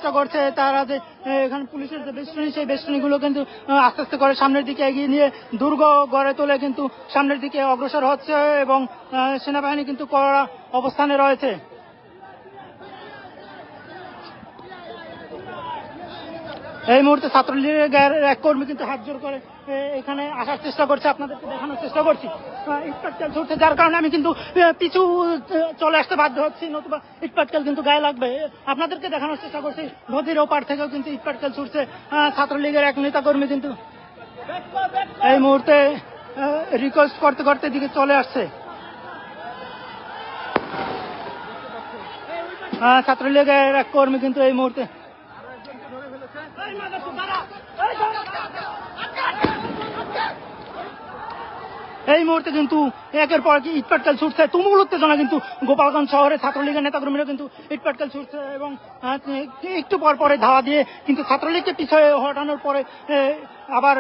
চেষ্টা করছে তারা যে এখানে পুলিশের যে বেষ্টনী সেই বেষ্টনীগুলো কিন্তু আস্তে আস্তে করে সামনের দিকে এগিয়ে নিয়ে দুর্গ গড়ে তোলে কিন্তু সামনের দিকে অগ্রসর হচ্ছে এবং সেনাবাহিনী কিন্তু কড়া অবস্থানে রয়েছে। এই মুহূর্তে ছাত্রলীগের এক কর্মী কিন্তু হাত জোর করে এখানে আসার চেষ্টা করছে, আপনাদেরকে দেখানোর চেষ্টা করছি। ইটপাটকেল ছুটছে, যার কারণে আমি কিন্তু পিছু চলে আসতে বাধ্য হচ্ছি, নতুবা ইটপাটকেল কিন্তু গায়ে লাগবে। আপনাদেরকে দেখানোর চেষ্টা করছি নদীর ওপার থেকেও কিন্তু ইটপাটকেল ছুটছে ছাত্রলীগের এক নেতা কর্মী কিন্তু এই মুহূর্তে রিকোয়েস্ট করতে করতে দিকে চলে আসছে। ছাত্রলীগের এক কর্মী কিন্তু এই মুহূর্তে কিন্তু একের পর ইটপাটকেল ছুটছে, তুমুল উত্তেজনা কিন্তু গোপালগঞ্জ শহরে ছাত্রলীগের নেতাকর্মীরা কিন্তু ইটপাটকেল ছুটছে এবং একটু পর পরে ধাওয়া দিয়ে কিন্তু ছাত্রলীগকে পিছিয়ে হটানোর পরে আবার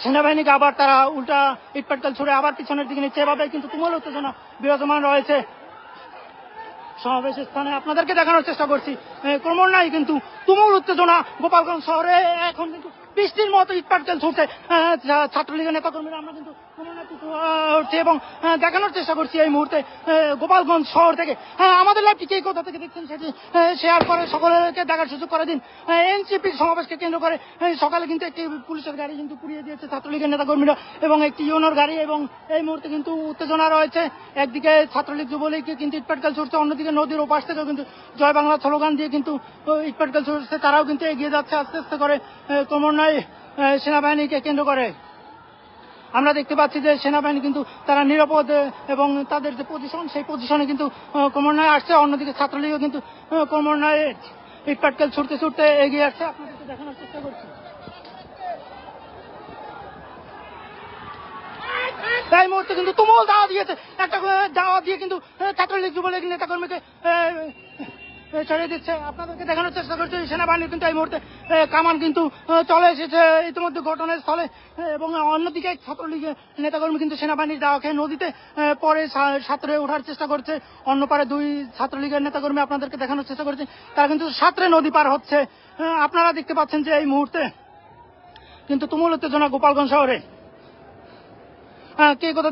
সেনাবাহিনীকে আবার তারা উল্টা ইটপাটকেল ছুড়ে আবার পিছনের দিকে নিচ্ছে। এভাবে কিন্তু তুমুল উত্তেজনা বিরাজমান রয়েছে সমাবেশের স্থানে। আপনাদেরকে দেখানোর চেষ্টা করছি ক্রমান্বয়ে কিন্তু তুমুল উত্তেজনা গোপালগঞ্জ শহরে। এখন কিন্তু বৃষ্টির মতো ইটপাটকেল ছুটছে ছাত্রলীগের নেতাকর্মীরা। আমরা কিন্তু উঠছে এবং দেখানোর চেষ্টা করছি এই মুহূর্তে গোপালগঞ্জ শহর থেকে। আমাদের লাইভটি কে কোথা থেকে দেখছেন সেটি শেয়ার করে সকলকে দেখার সুযোগ করে দিন। এনসিপির সমাবেশকে কেন্দ্র করে সকালে কিন্তু একটি পুলিশের গাড়ি কিন্তু পুড়িয়ে দিয়েছে ছাত্রলীগের নেতাকর্মীরা এবং একটি ইউনোর গাড়ি, এবং এই মুহূর্তে কিন্তু উত্তেজনা রয়েছে। একদিকে ছাত্রলীগ যুবলীগকে কিন্তু ইটপাটকেল ছুটছে, অন্যদিকে নদীর ওপাশ থেকেও কিন্তু জয় বাংলা স্লোগান দিয়ে কিন্তু ইটপাটকেল ছুটছে। তারাও কিন্তু এগিয়ে যাচ্ছে আস্তে আস্তে করে ক্রমান্বয়ে সেনাবাহিনীকে কেন্দ্র করে। আমরা দেখতে পাচ্ছি যে সেনাবাহিনী কিন্তু তারা নিরাপদ এবং তাদের যে পজিশন সেই পজিশনে কিন্তু ক্রমান্বয়ে আসছে। অন্যদিকে ছাত্রলীগও কিন্তু ক্রমান্বয়ে ইটপাটকেল ছুটতে ছুটতে এগিয়ে আসছে। আপনাদেরকে দেখানোর চেষ্টা করছি। এই মুহূর্তে কিন্তু তুমুল দাওয়া দিয়েছে, একটা দাওয়া দিয়ে কিন্তু ছাত্রলীগ যুবলীগ নেতাকর্মীকে ছেড়ে দিচ্ছে। আপনাদেরকে দেখানোর চেষ্টা করছে সেনাবাহিনীর কিন্তু এই মুহূর্তে কামান কিন্তু চলে এসেছে ইতিমধ্যে ঘটনাস্থলে, এবং অন্যদিকে ছাত্রলীগের নেতাকর্মী কিন্তু সেনাবাহিনীর দাওয়া খেয়ে নদীতে পরে সাঁতরে ওঠার চেষ্টা করছে। অন্য পারে দুই ছাত্রলীগের নেতাকর্মী আপনাদেরকে দেখানোর চেষ্টা করছে, তারা কিন্তু সাঁতরে নদী পার হচ্ছে। আপনারা দেখতে পাচ্ছেন যে এই মুহূর্তে কিন্তু তুমুল উত্তেজনা গোপালগঞ্জ শহরে। কে কোথা